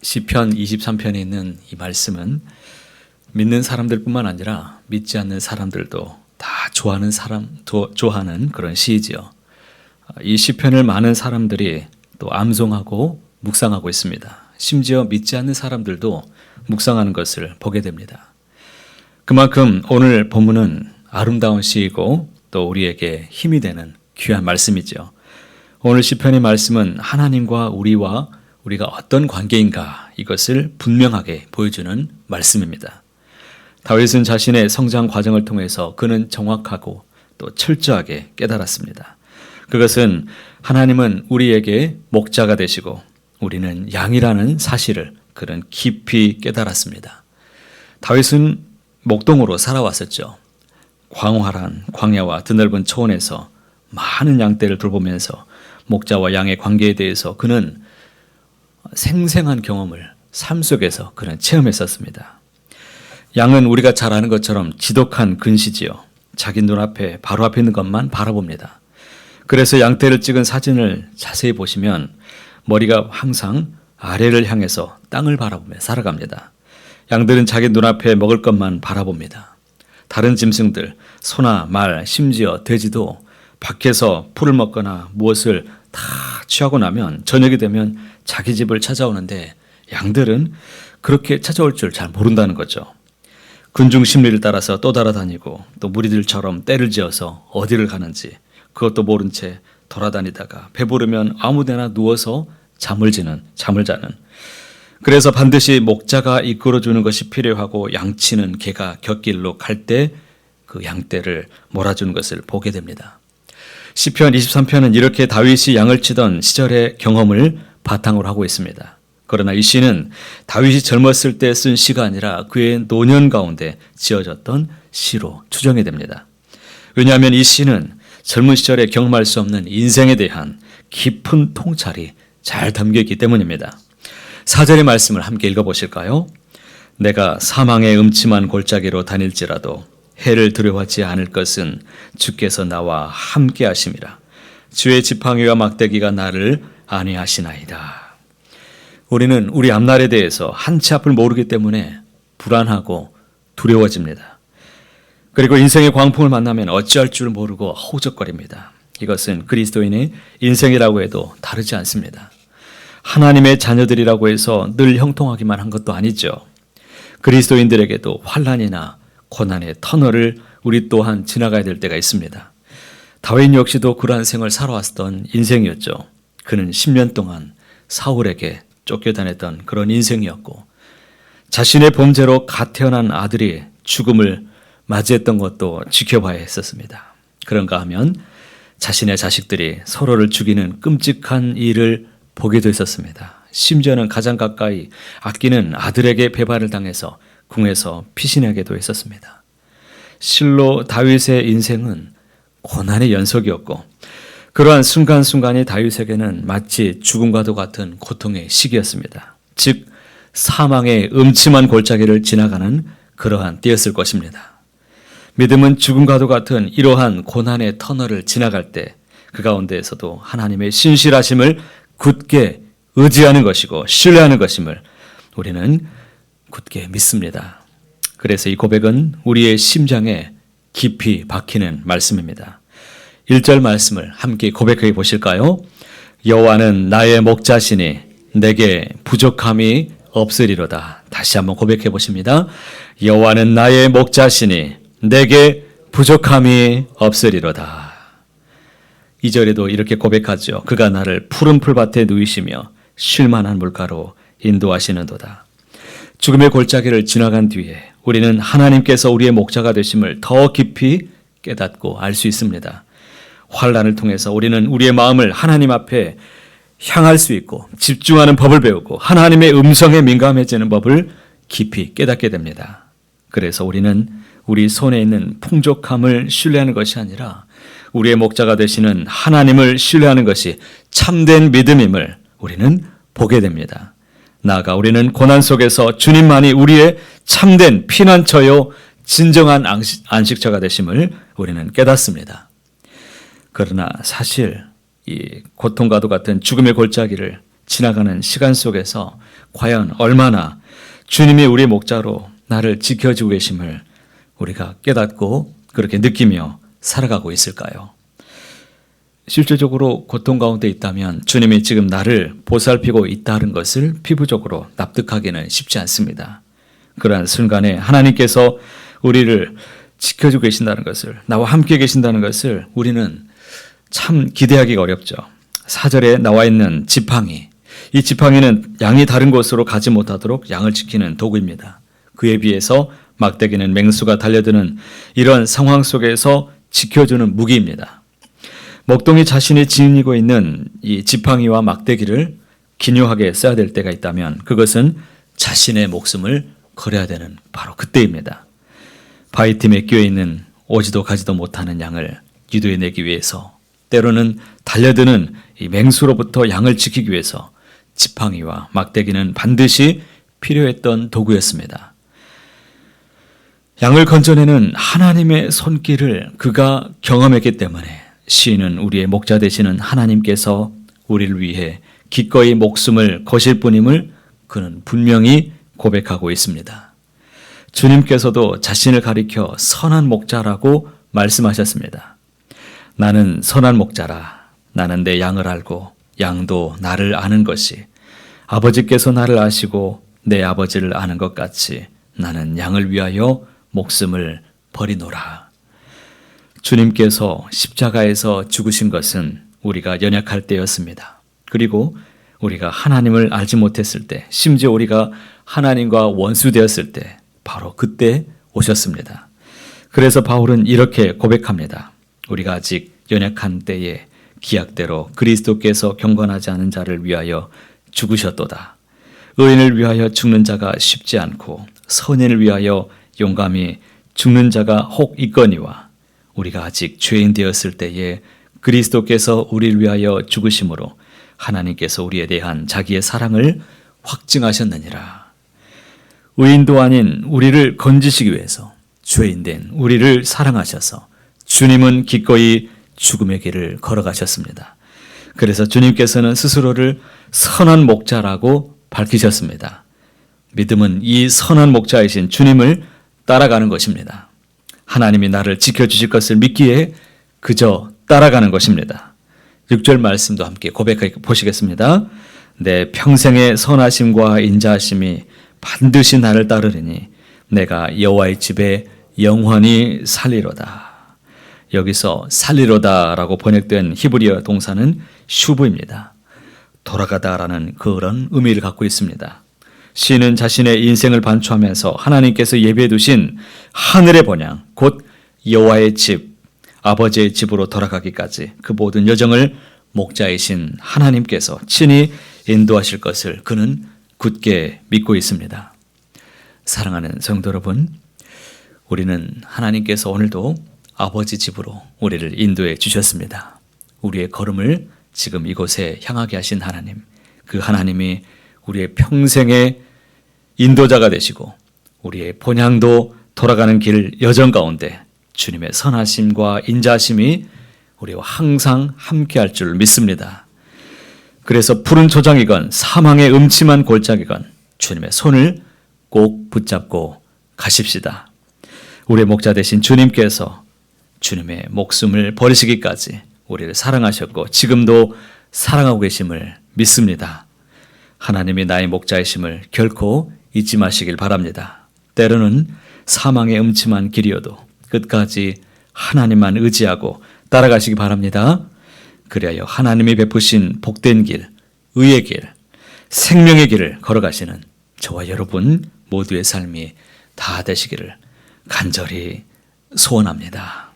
시편 23편에 있는 이 말씀은 믿는 사람들뿐만 아니라 믿지 않는 사람들도 다 좋아하는 그런 시이지요. 이 시편을 많은 사람들이 또 암송하고 묵상하고 있습니다. 심지어 믿지 않는 사람들도 묵상하는 것을 보게 됩니다. 그만큼 오늘 본문은 아름다운 시이고 또 우리에게 힘이 되는 귀한 말씀이죠. 오늘 시편의 말씀은 하나님과 우리가 어떤 관계인가 이것을 분명하게 보여주는 말씀입니다. 다윗은 자신의 성장 과정을 통해서 그는 정확하고 또 철저하게 깨달았습니다. 그것은 하나님은 우리에게 목자가 되시고 우리는 양이라는 사실을 그는 깊이 깨달았습니다. 다윗은 목동으로 살아왔었죠. 광활한 광야와 드넓은 초원에서 많은 양떼를 돌보면서 목자와 양의 관계에 대해서 그는 생생한 경험을 삶 속에서 그는 체험했었습니다. 양은 우리가 잘 아는 것처럼 지독한 근시지요. 자기 눈앞에 바로 앞에 있는 것만 바라봅니다. 그래서 양떼를 찍은 사진을 자세히 보시면 머리가 항상 아래를 향해서 땅을 바라보며 살아갑니다. 양들은 자기 눈앞에 먹을 것만 바라봅니다. 다른 짐승들, 소나 말, 심지어 돼지도 밖에서 풀을 먹거나 무엇을 다 취하고 나면 저녁이 되면 자기 집을 찾아오는데 양들은 그렇게 찾아올 줄 잘 모른다는 거죠. 군중 심리를 따라서 또 따라다니고 또 무리들처럼 떼를 지어서 어디를 가는지 그것도 모른 채 돌아다니다가 배부르면 아무데나 누워서 잠을 자는. 그래서 반드시 목자가 이끌어주는 것이 필요하고 양치는 개가 곁길로 갈 때 그 양떼를 몰아주는 것을 보게 됩니다. 시편 23편은 이렇게 다윗이 양을 치던 시절의 경험을 바탕으로 하고 있습니다. 그러나 이 시는 다윗이 젊었을 때 쓴 시가 아니라 그의 노년 가운데 지어졌던 시로 추정이 됩니다. 왜냐하면 이 시는 젊은 시절에 경험할 수 없는 인생에 대한 깊은 통찰이 잘 담겨있기 때문입니다. 4절의 말씀을 함께 읽어보실까요? 내가 사망의 음침한 골짜기로 다닐지라도 해를 두려워하지 않을 것은 주께서 나와 함께 하심이라. 주의 지팡이와 막대기가 나를 안위하시나이다. 우리는 우리 앞날에 대해서 한치 앞을 모르기 때문에 불안하고 두려워집니다. 그리고 인생의 광풍을 만나면 어찌할 줄 모르고 허우적거립니다. 이것은 그리스도인의 인생이라고 해도 다르지 않습니다. 하나님의 자녀들이라고 해서 늘 형통하기만 한 것도 아니죠. 그리스도인들에게도 환난이나 고난의 터널을 우리 또한 지나가야 될 때가 있습니다. 다윗 역시도 그러한 생을 살아왔던 인생이었죠. 그는 10년 동안 사울에게 쫓겨다녔던 그런 인생이었고 자신의 범죄로 갓 태어난 아들이 죽음을 맞이했던 것도 지켜봐야 했었습니다. 그런가 하면 자신의 자식들이 서로를 죽이는 끔찍한 일을 보게 됐었습니다. 심지어는 가장 가까이 아끼는 아들에게 배반을 당해서 궁에서 피신하게도 했었습니다. 실로 다윗의 인생은 고난의 연속이었고 그러한 순간순간이 다윗에게는 마치 죽음과도 같은 고통의 시기였습니다. 즉 사망의 음침한 골짜기를 지나가는 그러한 때였을 것입니다. 믿음은 죽음과도 같은 이러한 고난의 터널을 지나갈 때 그 가운데에서도 하나님의 신실하심을 굳게 의지하는 것이고 신뢰하는 것임을 우리는 굳게 믿습니다. 그래서 이 고백은 우리의 심장에 깊이 박히는 말씀입니다. 1절 말씀을 함께 고백해 보실까요? 여호와는 나의 목자시니 내게 부족함이 없으리로다. 다시 한번 고백해 보십니다. 여호와는 나의 목자시니 내게 부족함이 없으리로다. 2절에도 이렇게 고백하죠. 그가 나를 푸른 풀밭에 누이시며 쉴만한 물가로 인도하시는도다. 죽음의 골짜기를 지나간 뒤에 우리는 하나님께서 우리의 목자가 되심을 더 깊이 깨닫고 알 수 있습니다. 환난을 통해서 우리는 우리의 마음을 하나님 앞에 향할 수 있고 집중하는 법을 배우고 하나님의 음성에 민감해지는 법을 깊이 깨닫게 됩니다. 그래서 우리는 우리 손에 있는 풍족함을 신뢰하는 것이 아니라 우리의 목자가 되시는 하나님을 신뢰하는 것이 참된 믿음임을 우리는 보게 됩니다. 나아가 우리는 고난 속에서 주님만이 우리의 참된 피난처요 진정한 안식처가 되심을 우리는 깨닫습니다. 그러나 사실 이 고통과도 같은 죽음의 골짜기를 지나가는 시간 속에서 과연 얼마나 주님이 우리의 목자로 나를 지켜주고 계심을 우리가 깨닫고 그렇게 느끼며 살아가고 있을까요? 실질적으로 고통 가운데 있다면 주님이 지금 나를 보살피고 있다는 것을 피부적으로 납득하기는 쉽지 않습니다. 그러한 순간에 하나님께서 우리를 지켜주고 계신다는 것을, 나와 함께 계신다는 것을 우리는 참 기대하기가 어렵죠. 4절에 나와 있는 지팡이, 이 지팡이는 양이 다른 곳으로 가지 못하도록 양을 지키는 도구입니다. 그에 비해서 막대기는 맹수가 달려드는 이런 상황 속에서 지켜주는 무기입니다. 목동이 자신이 지니고 있는 이 지팡이와 막대기를 기묘하게 써야 될 때가 있다면 그것은 자신의 목숨을 걸어야 되는 바로 그때입니다. 바위틈에 끼어있는 오지도 가지도 못하는 양을 유도해내기 위해서, 때로는 달려드는 이 맹수로부터 양을 지키기 위해서 지팡이와 막대기는 반드시 필요했던 도구였습니다. 양을 건져내는 하나님의 손길을 그가 경험했기 때문에 시인은 우리의 목자 되시는 하나님께서 우리를 위해 기꺼이 목숨을 거실 뿐임을 그는 분명히 고백하고 있습니다. 주님께서도 자신을 가리켜 선한 목자라고 말씀하셨습니다. 나는 선한 목자라. 나는 내 양을 알고 양도 나를 아는 것이, 아버지께서 나를 아시고 내 아버지를 아는 것 같이 나는 양을 위하여 목숨을 버리노라. 주님께서 십자가에서 죽으신 것은 우리가 연약할 때였습니다. 그리고 우리가 하나님을 알지 못했을 때, 심지어 우리가 하나님과 원수되었을 때, 바로 그때 오셨습니다. 그래서 바울은 이렇게 고백합니다. 우리가 아직 연약한 때에 기약대로 그리스도께서 경건하지 않은 자를 위하여 죽으셨도다. 의인을 위하여 죽는 자가 쉽지 않고 선인을 위하여 용감히 죽는 자가 혹 있거니와, 우리가 아직 죄인 되었을 때에 그리스도께서 우리를 위하여 죽으심으로 하나님께서 우리에 대한 자기의 사랑을 확증하셨느니라. 의인도 아닌 우리를 건지시기 위해서 죄인된 우리를 사랑하셔서 주님은 기꺼이 죽음의 길을 걸어가셨습니다. 그래서 주님께서는 스스로를 선한 목자라고 밝히셨습니다. 믿음은 이 선한 목자이신 주님을 따라가는 것입니다. 하나님이 나를 지켜주실 것을 믿기에 그저 따라가는 것입니다. 6절 말씀도 함께 고백해 보시겠습니다. 내 평생의 선하심과 인자하심이 반드시 나를 따르리니 내가 여호와의 집에 영원히 살리로다. 여기서 살리로다라고 번역된 히브리어 동사는 슈브입니다. 돌아가다라는 그런 의미를 갖고 있습니다. 시인은 자신의 인생을 반추하면서 하나님께서 예비해 두신 하늘의 본향, 곧 여호와의 집, 아버지의 집으로 돌아가기까지 그 모든 여정을 목자이신 하나님께서 친히 인도하실 것을 그는 굳게 믿고 있습니다. 사랑하는 성도 여러분, 우리는 하나님께서 오늘도 아버지 집으로 우리를 인도해 주셨습니다. 우리의 걸음을 지금 이곳에 향하게 하신 하나님, 그 하나님이 우리의 평생의 인도자가 되시고 우리의 본향도 돌아가는 길 여정 가운데 주님의 선하심과 인자하심이 우리와 항상 함께할 줄 믿습니다. 그래서 푸른 초장이건 사망의 음침한 골짜기건 주님의 손을 꼭 붙잡고 가십시다. 우리의 목자 되신 주님께서 주님의 목숨을 버리시기까지 우리를 사랑하셨고 지금도 사랑하고 계심을 믿습니다. 하나님이 나의 목자이심을 결코 잊지 마시길 바랍니다. 때로는 사망의 음침한 길이어도 끝까지 하나님만 의지하고 따라가시기 바랍니다. 그리하여 하나님이 베푸신 복된 길, 의의 길, 생명의 길을 걸어가시는 저와 여러분 모두의 삶이 다 되시기를 간절히 소원합니다.